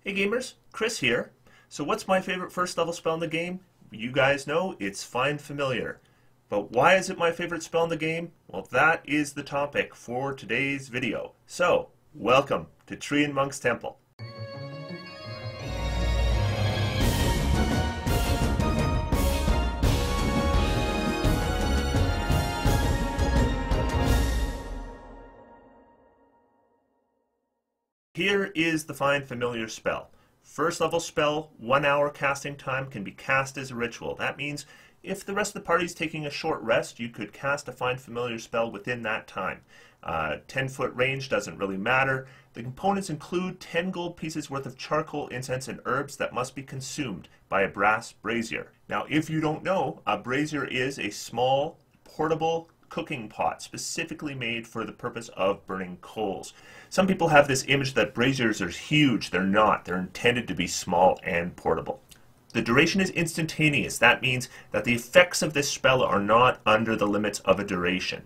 Hey gamers, Chris here. So what's my favorite first level spell in the game? You guys know it's Find Familiar. But why is it my favorite spell in the game? Well, that is the topic for today's video. So, welcome to Treantmonk's Temple. Here is the Find Familiar spell. First level spell, 1 hour casting time, can be cast as a ritual. That means if the rest of the party is taking a short rest, you could cast a Find Familiar spell within that time. 10-foot range doesn't really matter. The components include 10 gold pieces worth of charcoal, incense, and herbs that must be consumed by a brass brazier. Now, if you don't know, a brazier is a small, portable cooking pot specifically made for the purpose of burning coals. Some people have this image that braziers are huge. They're not. They're intended to be small and portable. The duration is instantaneous. That means that the effects of this spell are not under the limits of a duration.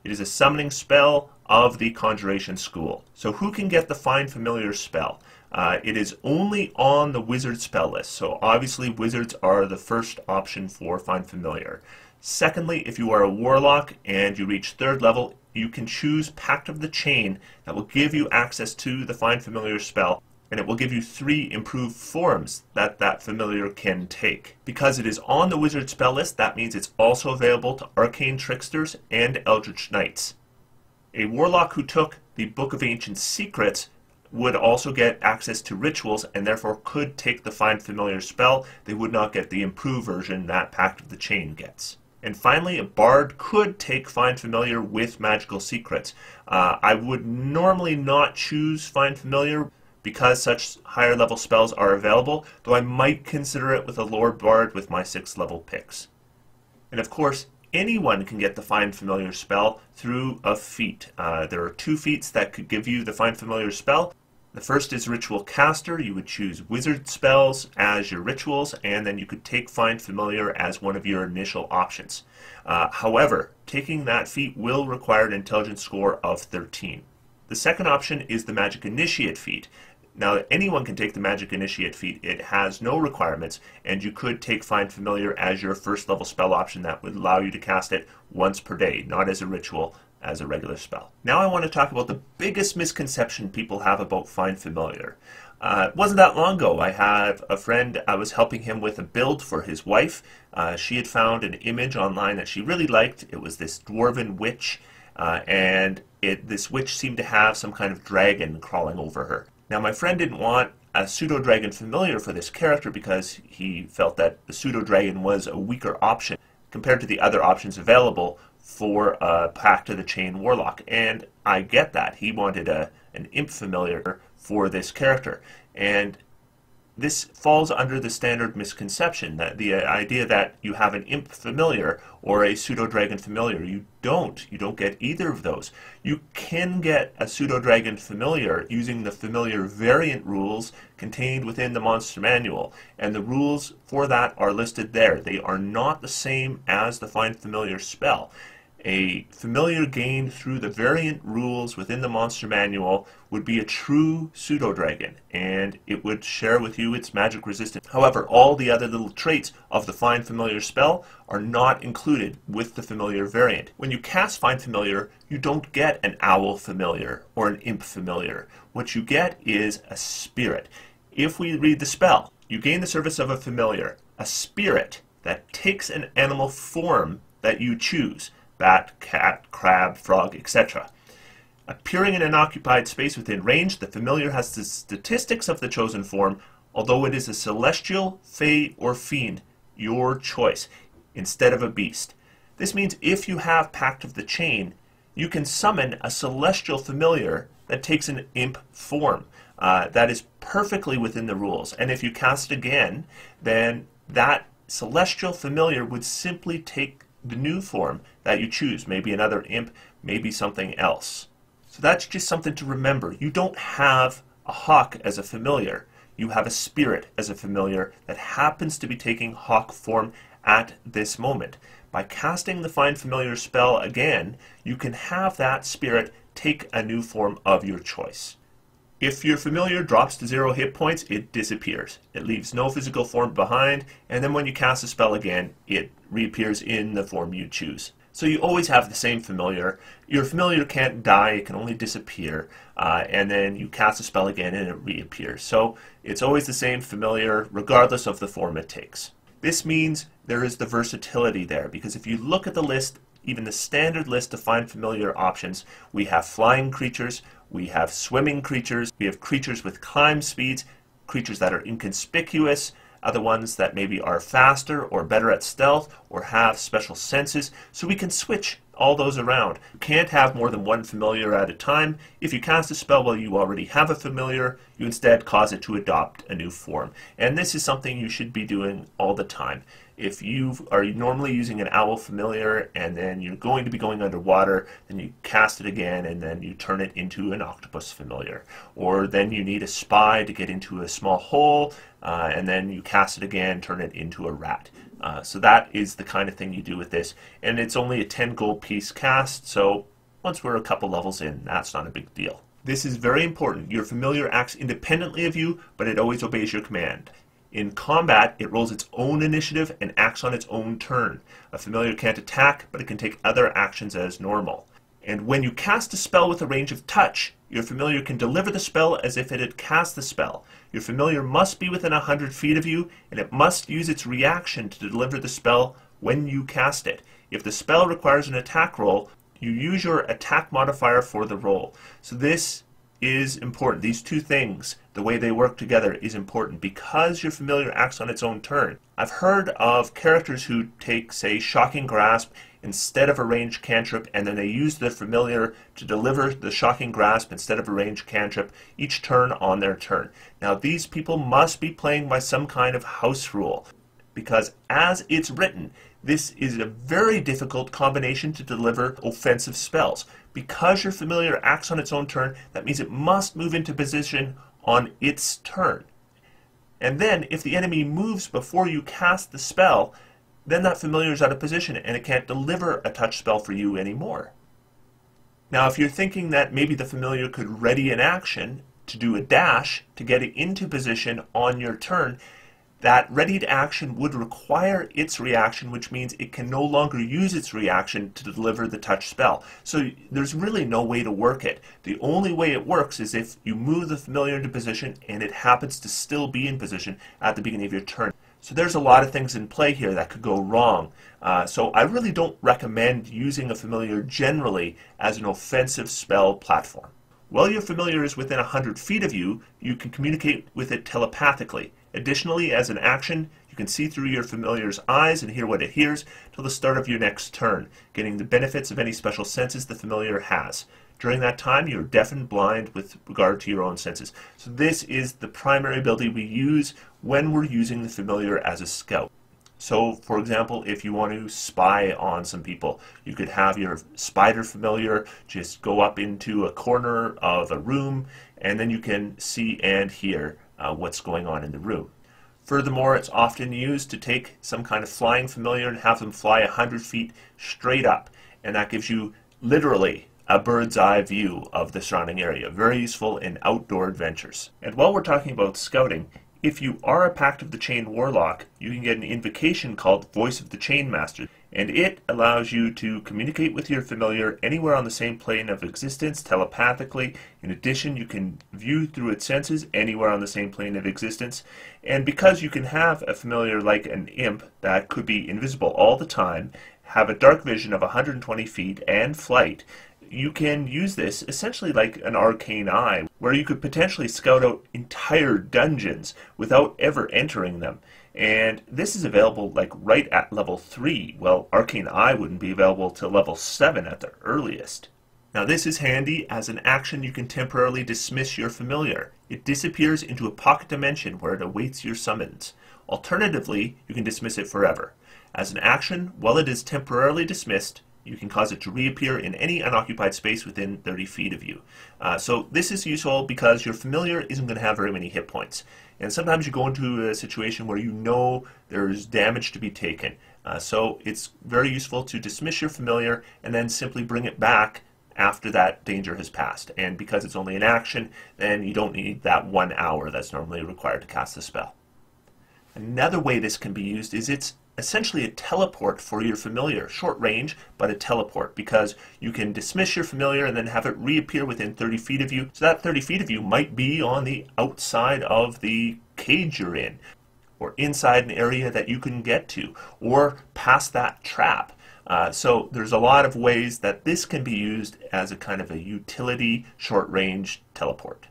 It is a summoning spell of the Conjuration School. So who can get the Find Familiar spell? It is only on the wizard spell list. So obviously wizards are the first option for Find Familiar. Secondly, if you are a warlock and you reach 3rd level, you can choose Pact of the Chain that will give you access to the Find Familiar spell, and it will give you 3 improved forms that familiar can take. Because it is on the wizard spell list, that means it's also available to arcane tricksters and eldritch knights. A warlock who took the Book of Ancient Secrets would also get access to rituals and therefore could take the Find Familiar spell. They would not get the improved version that Pact of the Chain gets. And finally, a bard could take Find Familiar with magical secrets. I would normally not choose Find Familiar because such higher level spells are available, though I might consider it with a lower bard with my 6th level picks. And of course, anyone can get the Find Familiar spell through a feat. There are 2 feats that could give you the Find Familiar spell. The first is Ritual Caster. You would choose wizard spells as your rituals, and then you could take Find Familiar as one of your initial options. However, taking that feat will require an intelligence score of 13. The second option is the Magic Initiate feat. Now, anyone can take the Magic Initiate feat. It has no requirements, and you could take Find Familiar as your first level spell option that would allow you to cast it once per day, not as a ritual, as a regular spell. Now I want to talk about the biggest misconception people have about Find Familiar. It wasn't that long ago. I had a friend, I was helping him with a build for his wife. She had found an image online that she really liked. It was this dwarven witch, and this witch seemed to have some kind of dragon crawling over her. Now my friend didn't want a pseudo-dragon familiar for this character because he felt that the pseudo-dragon was a weaker option compared to the other options available for a Pact of the Chain warlock. And I get that. He wanted an imp familiar for this character. And this falls under the standard misconception, that the idea that you have an imp familiar or a pseudo-dragon familiar. You don't get either of those. You can get a pseudo-dragon familiar using the familiar variant rules contained within the monster manual, and the rules for that are listed there. They are not the same as the Find Familiar spell. A familiar gained through the variant rules within the monster manual would be a true pseudo-dragon, and it would share with you its magic resistance. However, all the other little traits of the Find Familiar spell are not included with the familiar variant. When you cast Find Familiar, you don't get an owl familiar or an imp familiar. What you get is a spirit. If we read the spell, you gain the service of a familiar, a spirit that takes an animal form that you choose. Bat, cat, crab, frog, etc. Appearing in an occupied space within range, the familiar has the statistics of the chosen form, although it is a celestial, fey, or fiend, your choice, instead of a beast. This means if you have Pact of the Chain, you can summon a celestial familiar that takes an imp form. That is perfectly within the rules. And if you cast again, then that celestial familiar would simply take the new form that you choose, maybe another imp, maybe something else. So that's just something to remember. You don't have a hawk as a familiar. You have a spirit as a familiar that happens to be taking hawk form at this moment. By casting the Find Familiar spell again, you can have that spirit take a new form of your choice. If your familiar drops to 0 hit points, it disappears. It leaves no physical form behind, and then when you cast a spell again, it reappears in the form you choose. So you always have the same familiar. Your familiar can't die, it can only disappear, and then you cast a spell again and it reappears. So it's always the same familiar regardless of the form it takes. This means there is the versatility there, because if you look at the list, even the standard list of find familiar options, we have flying creatures, we have swimming creatures, we have creatures with climb speeds, creatures that are inconspicuous, other ones that maybe are faster or better at stealth or have special senses, so we can switch all those around. You can't have more than one familiar at a time. If you cast a spell while you already have a familiar, you instead cause it to adopt a new form. And this is something you should be doing all the time. If you are normally using an owl familiar and then you're going to be going underwater, then you cast it again and then you turn it into an octopus familiar. Or then you need a spy to get into a small hole and then you cast it again, turn it into a rat. So that is the kind of thing you do with this. And it's only a 10 gold piece cast, so once we're a couple levels in, that's not a big deal. This is very important. Your familiar acts independently of you, but it always obeys your command. In combat, it rolls its own initiative and acts on its own turn. A familiar can't attack, but it can take other actions as normal. And when you cast a spell with a range of touch, your familiar can deliver the spell as if it had cast the spell. Your familiar must be within 100 feet of you, and it must use its reaction to deliver the spell when you cast it. If the spell requires an attack roll, you use your attack modifier for the roll. So this is important. These two things, the way they work together, is important because your familiar acts on its own turn. I've heard of characters who take, say, Shocking Grasp instead of a ranged cantrip, and then they use the familiar to deliver the Shocking Grasp instead of a ranged cantrip each turn on their turn. Now these people must be playing by some kind of house rule, because as it's written, this is a very difficult combination to deliver offensive spells. Because your familiar acts on its own turn, that means it must move into position on its turn. And then, if the enemy moves before you cast the spell, then that familiar is out of position and it can't deliver a touch spell for you anymore. Now, if you're thinking that maybe the familiar could ready an action to do a dash to get it into position on your turn, that readied action would require its reaction, which means it can no longer use its reaction to deliver the touch spell. So there's really no way to work it. The only way it works is if you move the familiar into position and it happens to still be in position at the beginning of your turn. So there's a lot of things in play here that could go wrong. So I really don't recommend using a familiar generally as an offensive spell platform. While your familiar is within 100 feet of you, you can communicate with it telepathically. Additionally, as an action, you can see through your familiar's eyes and hear what it hears till the start of your next turn, getting the benefits of any special senses the familiar has. During that time, you're deaf and blind with regard to your own senses. So this is the primary ability we use when we're using the familiar as a scout. So, for example, if you want to spy on some people, you could have your spider familiar just go up into a corner of a room, and then you can see and hear what's going on in the room. Furthermore, it's often used to take some kind of flying familiar and have them fly 100 feet straight up, and that gives you literally a bird's eye view of the surrounding area. Very useful in outdoor adventures. And while we're talking about scouting, if you are a Pact of the Chain Warlock, you can get an invocation called Voice of the Chain Master, and it allows you to communicate with your familiar anywhere on the same plane of existence telepathically. In addition, you can view through its senses anywhere on the same plane of existence, and because you can have a familiar like an imp that could be invisible all the time, have a dark vision of 120 feet and flight, you can use this essentially like an arcane eye, where you could potentially scout out entire dungeons without ever entering them. And this is available like right at level 3. Well, arcane eye wouldn't be available till level 7 at the earliest. Now this is handy. As an action, you can temporarily dismiss your familiar. It disappears into a pocket dimension where it awaits your summons. Alternatively, you can dismiss it forever. As an action, while it is temporarily dismissed, you can cause it to reappear in any unoccupied space within 30 feet of you. So this is useful because your familiar isn't going to have very many hit points. And sometimes you go into a situation where you know there's damage to be taken. So it's very useful to dismiss your familiar and then simply bring it back after that danger has passed. And because it's only an action, then you don't need that 1 hour that's normally required to cast the spell. Another way this can be used is it's essentially a teleport for your familiar. Short range, but a teleport, because you can dismiss your familiar and then have it reappear within 30 feet of you. So that 30 feet of you might be on the outside of the cage you're in, or inside an area that you can get to, or past that trap. So there's a lot of ways that this can be used as a kind of a utility short-range teleport.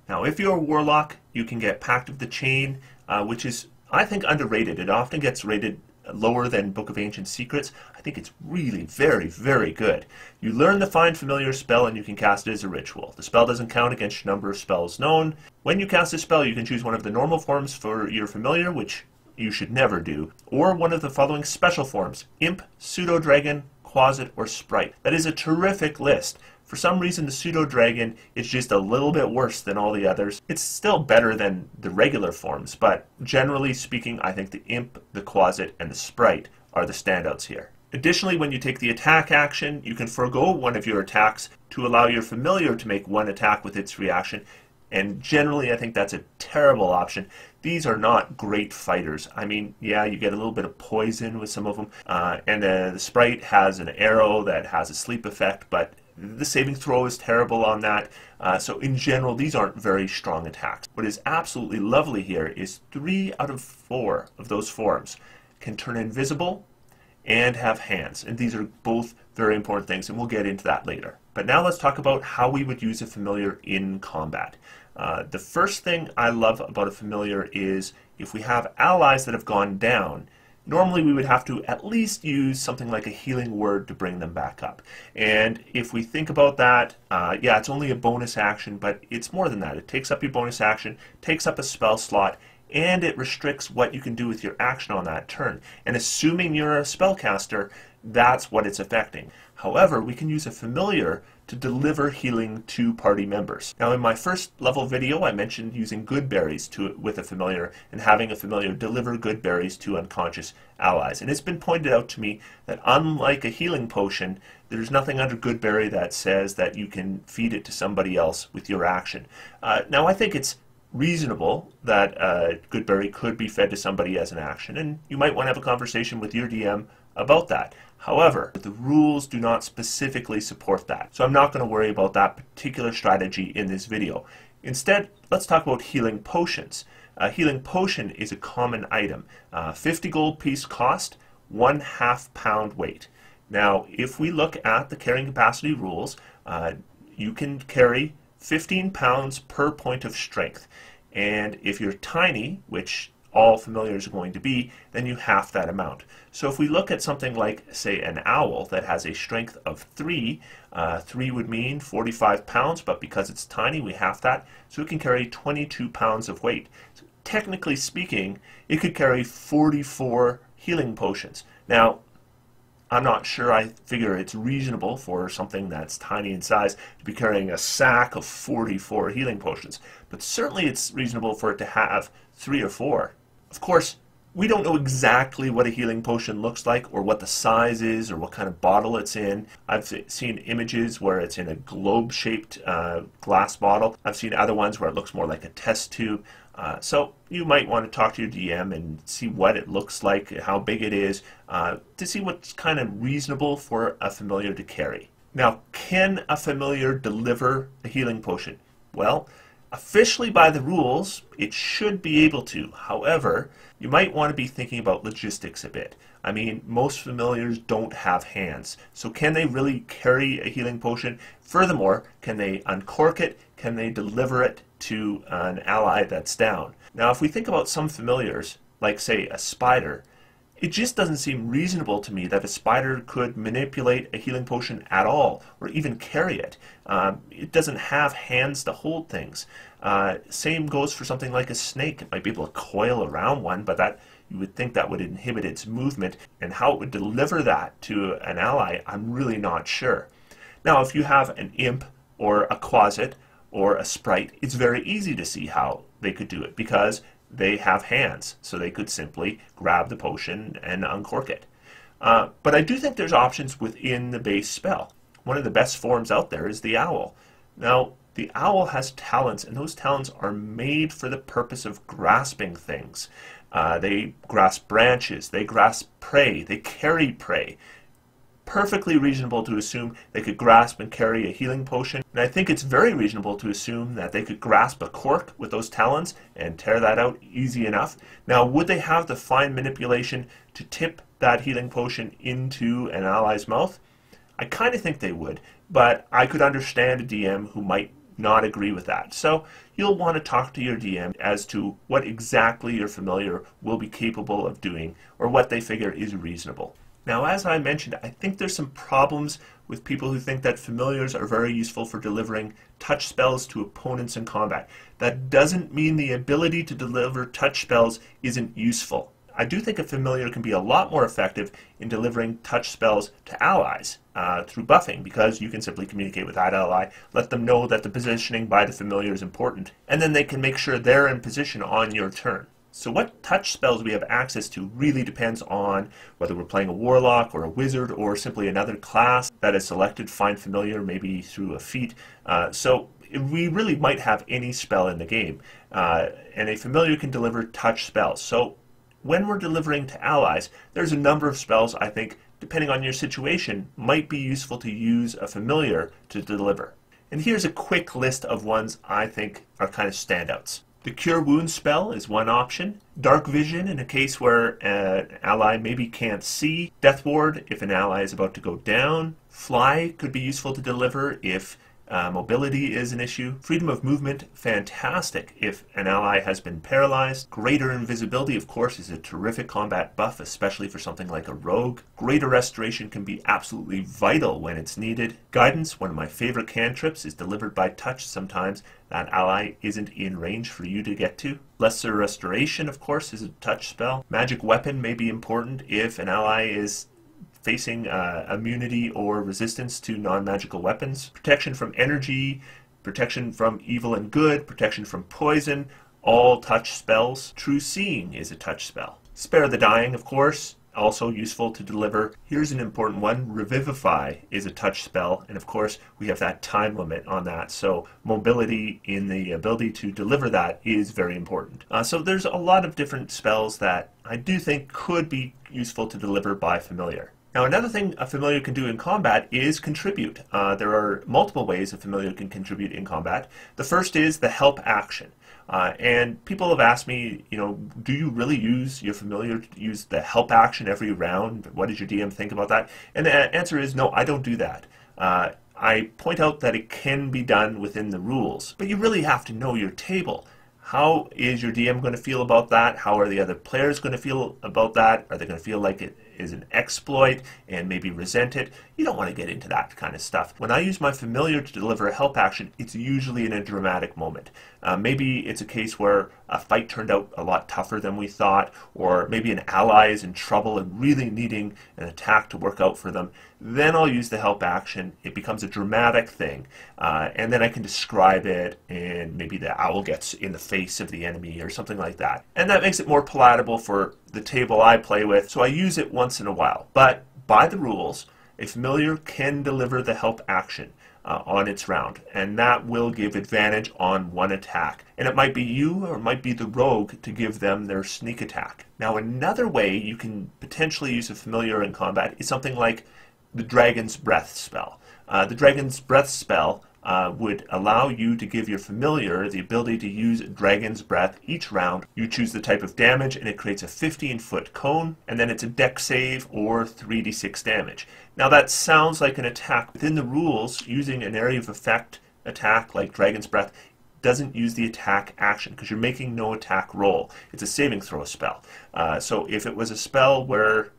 Now, if you're a warlock, you can get Pact of the Chain, which is, I think, underrated. It often gets rated lower than Book of Ancient Secrets. I think it's really very, very good. You learn the Find Familiar spell and you can cast it as a ritual. The spell doesn't count against your number of spells known. When you cast a spell, you can choose one of the normal forms for your familiar, which you should never do, or one of the following special forms: Imp, Pseudo-Dragon, Quasit, or Sprite. That is a terrific list. For some reason, the Pseudo-Dragon is just a little bit worse than all the others. It's still better than the regular forms, but generally speaking, I think the Imp, the Quasit, and the Sprite are the standouts here. Additionally, when you take the attack action, you can forego one of your attacks to allow your familiar to make one attack with its reaction, and generally I think that's a terrible option. These are not great fighters. I mean, yeah, you get a little bit of poison with some of them, and the Sprite has an arrow that has a sleep effect, but the saving throw is terrible on that. So in general, these aren't very strong attacks. What is absolutely lovely here is 3 out of 4 of those forms can turn invisible and have hands. And these are both very important things, and we'll get into that later. But now let's talk about how we would use a familiar in combat. The first thing I love about a familiar is if we have allies that have gone down, normally we would have to at least use something like a healing word to bring them back up. And if we think about that, yeah, it's only a bonus action, but it's more than that. It takes up your bonus action, takes up a spell slot, and it restricts what you can do with your action on that turn. And assuming you're a spellcaster, that's what it's affecting. However, we can use a familiar to deliver healing to party members. Now, in my first level video, I mentioned using good berries with a familiar and having a familiar deliver good berries to unconscious allies. And it's been pointed out to me that unlike a healing potion, there's nothing under good berry that says that you can feed it to somebody else with your action. Now, I think it's reasonable that good berry could be fed to somebody as an action, and you might want to have a conversation with your DM about that. However, the rules do not specifically support that, so I'm not going to worry about that particular strategy in this video. Instead, let's talk about healing potions. A healing potion is a common item. 50 gold piece cost, 1/2 pound weight. Now, if we look at the carrying capacity rules, you can carry 15 pounds per point of strength. And if you're tiny, which all familiars are going to be, then you half that amount. So if we look at something like, say, an owl that has a strength of 3, 3 would mean 45 pounds, but because it's tiny, we half that, so it can carry 22 pounds of weight. So technically speaking, it could carry 44 healing potions. Now, I'm not sure. I figure it's reasonable for something that's tiny in size to be carrying a sack of 44 healing potions, but certainly it's reasonable for it to have 3 or 4. Of course, we don't know exactly what a healing potion looks like or what the size is or what kind of bottle it's in. I've seen images where it's in a globe-shaped glass bottle. I've seen other ones where it looks more like a test tube. So you might want to talk to your DM and see what it looks like, how big it is, to see what's kind of reasonable for a familiar to carry. Now, can a familiar deliver a healing potion? Well, officially by the rules, it should be able to. However, you might want to be thinking about logistics a bit. I mean, most familiars don't have hands. So can they really carry a healing potion? Furthermore, can they uncork it? Can they deliver it to an ally that's down? Now, if we think about some familiars, like say a spider, it just doesn't seem reasonable to me that a spider could manipulate a healing potion at all, or even carry it. It doesn't have hands to hold things. Same goes for something like a snake. It might be able to coil around one, but that you would think that would inhibit its movement, and how it would deliver that to an ally, I'm really not sure. Now, if you have an imp or a quasit or a sprite, it's very easy to see how they could do it, because they have hands, so they could simply grab the potion and uncork it. But I do think there's options within the base spell. one of the best forms out there is the owl. Now, the owl has talents, and those talents are made for the purpose of grasping things. They grasp branches, they grasp prey, they carry prey. Perfectly reasonable to assume they could grasp and carry a healing potion. And I think it's very reasonable to assume that they could grasp a cork with those talons and tear that out easy enough. Now, would they have the fine manipulation to tip that healing potion into an ally's mouth? I kind of think they would, but I could understand a DM who might not agree with that. So you'll want to talk to your DM as to what exactly your familiar will be capable of doing, or what they figure is reasonable. Now, as I mentioned, I think there's some problems with people who think that familiars are very useful for delivering touch spells to opponents in combat. That doesn't mean the ability to deliver touch spells isn't useful. I do think a familiar can be a lot more effective in delivering touch spells to allies through buffing, because you can simply communicate with that ally, let them know that the positioning by the familiar is important, and then they can make sure they're in position on your turn. So what touch spells we have access to really depends on whether we're playing a warlock or a wizard or simply another class that is selected, find familiar, maybe through a feat. So we really might have any spell in the game, and a familiar can deliver touch spells. So when we're delivering to allies, there's a number of spells I think, depending on your situation, might be useful to use a familiar to deliver. And here's a quick list of ones I think are kind of standouts. The Cure Wounds spell is one option. Dark Vision in a case where an ally maybe can't see. Death Ward if an ally is about to go down. Fly could be useful to deliver if mobility is an issue. Freedom of movement, fantastic if an ally has been paralyzed. Greater invisibility, of course, is a terrific combat buff, especially for something like a rogue. Greater restoration can be absolutely vital when it's needed. Guidance, one of my favorite cantrips, is delivered by touch sometimes. That ally isn't in range for you to get to. Lesser restoration, of course, is a touch spell. Magic weapon may be important if an ally is facing immunity or resistance to non-magical weapons. Protection from energy, protection from evil and good, protection from poison, all touch spells. True Seeing is a touch spell. Spare the Dying, of course, also useful to deliver. Here's an important one. Revivify is a touch spell, and of course we have that time limit on that, so mobility in the ability to deliver that is very important. So there's a lot of different spells that I do think could be useful to deliver by familiar. Now, another thing a familiar can do in combat is contribute. There are multiple ways a familiar can contribute in combat. The first is the help action. And people have asked me, do you really use your familiar to use the help action every round? What does your DM think about that? And the answer is no, I don't do that. I point out that it can be done within the rules, but you really have to know your table. How is your DM going to feel about that? How are the other players going to feel about that? Are they going to feel like it is an exploit and maybe resent it? You don't want to get into that kind of stuff. When I use my familiar to deliver a help action, it's usually in a dramatic moment. Maybe it's a case where a fight turned out a lot tougher than we thought, or maybe an ally is in trouble and really needing an attack to work out for them. Then I'll use the help action. It becomes a dramatic thing, and then I can describe it, and maybe the owl gets in the face of the enemy or something like that. And that makes it more palatable for the table I play with, so I use it once in a while. But by the rules, a familiar can deliver the help action on its round, and that will give advantage on one attack. And it might be you or it might be the rogue to give them their sneak attack. Now, another way you can potentially use a familiar in combat is something like the Dragon's Breath spell. The Dragon's Breath spell would allow you to give your familiar the ability to use Dragon's Breath each round. You choose the type of damage, and it creates a 15-foot cone, and then it's a dex save or 3d6 damage. Now that sounds like an attack. Within the rules, using an area of effect attack like Dragon's Breath doesn't use the attack action because you're making no attack roll. It's a saving throw spell. So if it was a spell where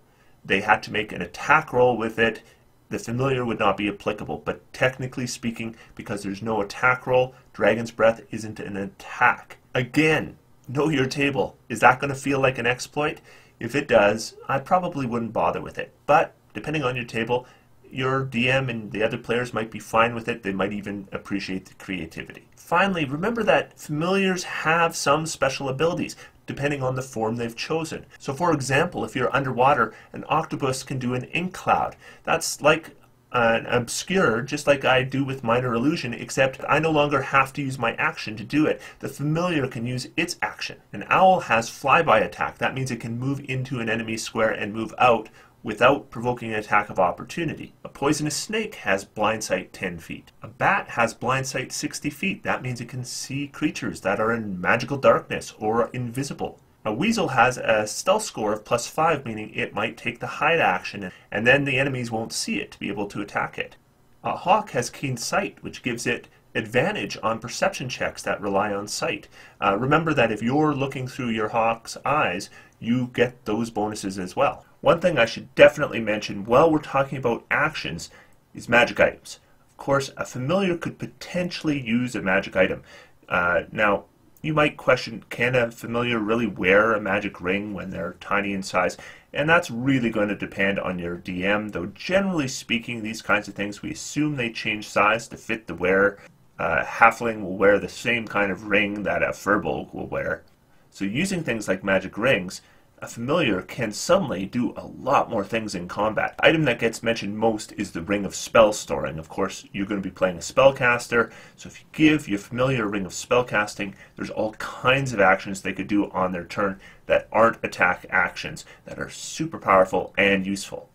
they had to make an attack roll with it, the familiar would not be applicable. But technically speaking, because there's no attack roll, Dragon's Breath isn't an attack. Again, know your table. Is that going to feel like an exploit? If it does, I probably wouldn't bother with it. But depending on your table, your DM and the other players might be fine with it. They might even appreciate the creativity. Finally, remember that familiars have some special abilities depending on the form they've chosen. So for example, if you're underwater, an octopus can do an ink cloud. That's like obscure, just like I do with minor illusion, except I no longer have to use my action to do it. The familiar can use its action. An owl has flyby attack. That means it can move into an enemy square and move out without provoking an attack of opportunity. A poisonous snake has blind sight 10 feet. A bat has blind sight 60 feet. That means it can see creatures that are in magical darkness or invisible. A weasel has a stealth score of +5, meaning it might take the hide action, and then the enemies won't see it to be able to attack it. A hawk has keen sight, which gives it advantage on perception checks that rely on sight. Remember that if you're looking through your hawk's eyes, you get those bonuses as well. One thing I should definitely mention while we're talking about actions is magic items. Of course, a familiar could potentially use a magic item. Now, you might question, can a familiar really wear a magic ring when they're tiny in size? And that's really going to depend on your DM, though generally speaking, these kinds of things, we assume they change size to fit the wearer. Halfling will wear the same kind of ring that a furbolg will wear. So using things like magic rings, a familiar can suddenly do a lot more things in combat. The item that gets mentioned most is the Ring of Spell Storing. Of course, you're going to be playing a spellcaster, so if you give your familiar a Ring of Spellcasting, there's all kinds of actions they could do on their turn that aren't attack actions, that are super powerful and useful.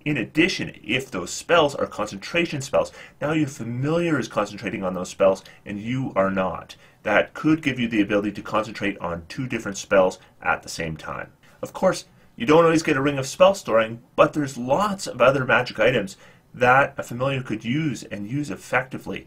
In addition, if those spells are concentration spells, now your familiar is concentrating on those spells and you are not. That could give you the ability to concentrate on 2 different spells at the same time. Of course, you don't always get a Ring of Spell Storing, but there's lots of other magic items that a familiar could use and use effectively.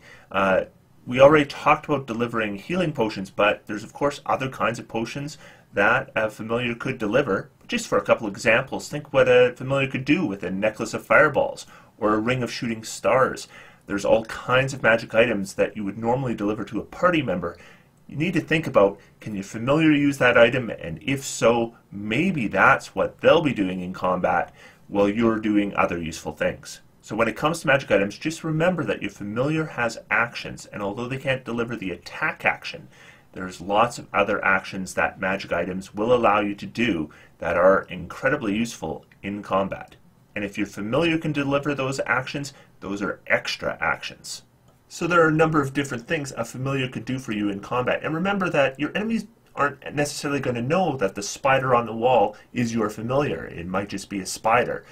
We already talked about delivering healing potions, but there's of course other kinds of potions that a familiar could deliver. Just for a couple examples, think what a familiar could do with a necklace of fireballs or a ring of shooting stars. There's all kinds of magic items that you would normally deliver to a party member. You need to think about, can your familiar use that item, and if so, maybe that's what they'll be doing in combat while you're doing other useful things. So when it comes to magic items, just remember that your familiar has actions, and although they can't deliver the attack action, there's lots of other actions that magic items will allow you to do that are incredibly useful in combat. And if your familiar can deliver those actions, those are extra actions. So there are a number of different things a familiar could do for you in combat. And remember that your enemies aren't necessarily going to know that the spider on the wall is your familiar. It might just be a spider.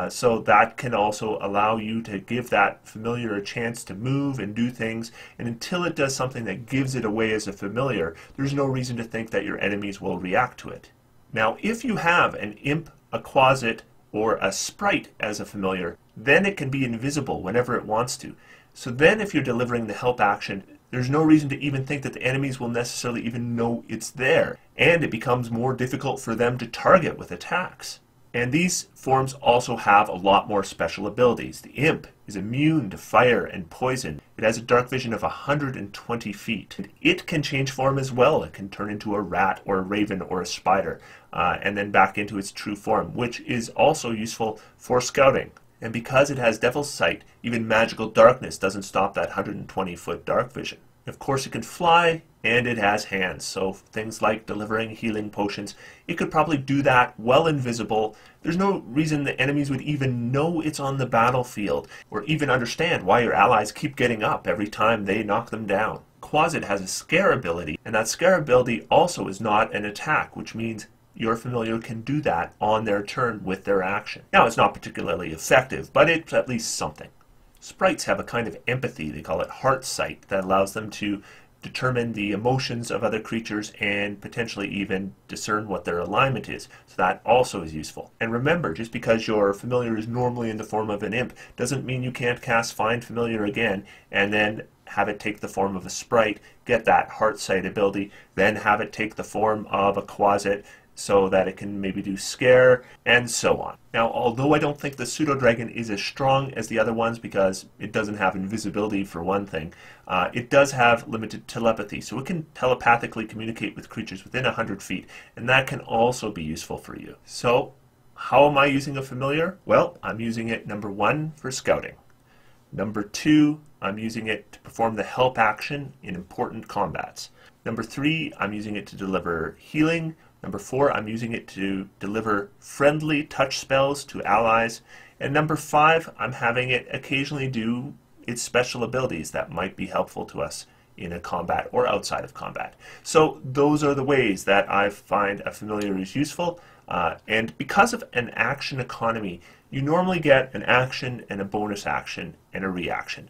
So that can also allow you to give that familiar a chance to move and do things. And until it does something that gives it away as a familiar, there's no reason to think that your enemies will react to it. Now, if you have an imp, a quasit, or a sprite as a familiar, then it can be invisible whenever it wants to. So then if you're delivering the help action, there's no reason to even think that the enemies will necessarily even know it's there, and it becomes more difficult for them to target with attacks. And these forms also have a lot more special abilities. The imp is immune to fire and poison. It has a dark vision of 120 feet. It can change form as well. It can turn into a rat or a raven or a spider, and then back into its true form, which is also useful for scouting. And because it has Devil's Sight, even magical darkness doesn't stop that 120-foot dark vision. Of course, it can fly, and it has hands, so things like delivering healing potions, it could probably do that well invisible. There's no reason the enemies would even know it's on the battlefield, or even understand why your allies keep getting up every time they knock them down. Quasit has a scare ability, and that scare ability also is not an attack, which means your familiar can do that on their turn with their action. Now, it's not particularly effective, but it's at least something. Sprites have a kind of empathy, they call it heart sight, that allows them to determine the emotions of other creatures and potentially even discern what their alignment is. So that also is useful. And remember, just because your familiar is normally in the form of an imp doesn't mean you can't cast Find Familiar again and then have it take the form of a sprite, get that heart sight ability, then have it take the form of a quasit, so that it can maybe do scare, and so on. Now, although I don't think the pseudo-dragon is as strong as the other ones because it doesn't have invisibility for one thing, it does have limited telepathy, so it can telepathically communicate with creatures within 100 feet, and that can also be useful for you. So, how am I using a familiar? Well, I'm using it, number 1, for scouting. Number 2, I'm using it to perform the help action in important combats. Number 3, I'm using it to deliver healing. Number 4, I'm using it to deliver friendly touch spells to allies. And number 5, I'm having it occasionally do its special abilities that might be helpful to us in a combat or outside of combat. So those are the ways that I find a familiar is useful. And because of an action economy, you normally get an action and a bonus action and a reaction.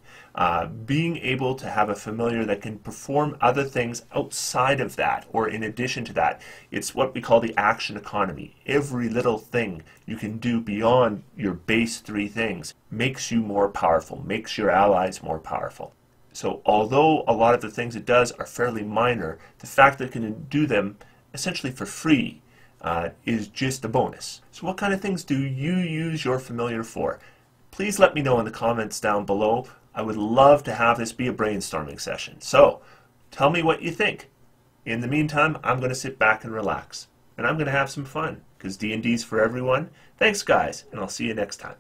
Being able to have a familiar that can perform other things outside of that or in addition to that, it's what we call the action economy. Every little thing you can do beyond your base 3 things makes you more powerful, makes your allies more powerful. So although a lot of the things it does are fairly minor, the fact that it can do them essentially for free is just a bonus. So what kind of things do you use your familiar for? Please let me know in the comments down below. I would love to have this be a brainstorming session. So tell me what you think. In the meantime, I'm going to sit back and relax. And I'm going to have some fun, because D&D's for everyone. Thanks guys, and I'll see you next time.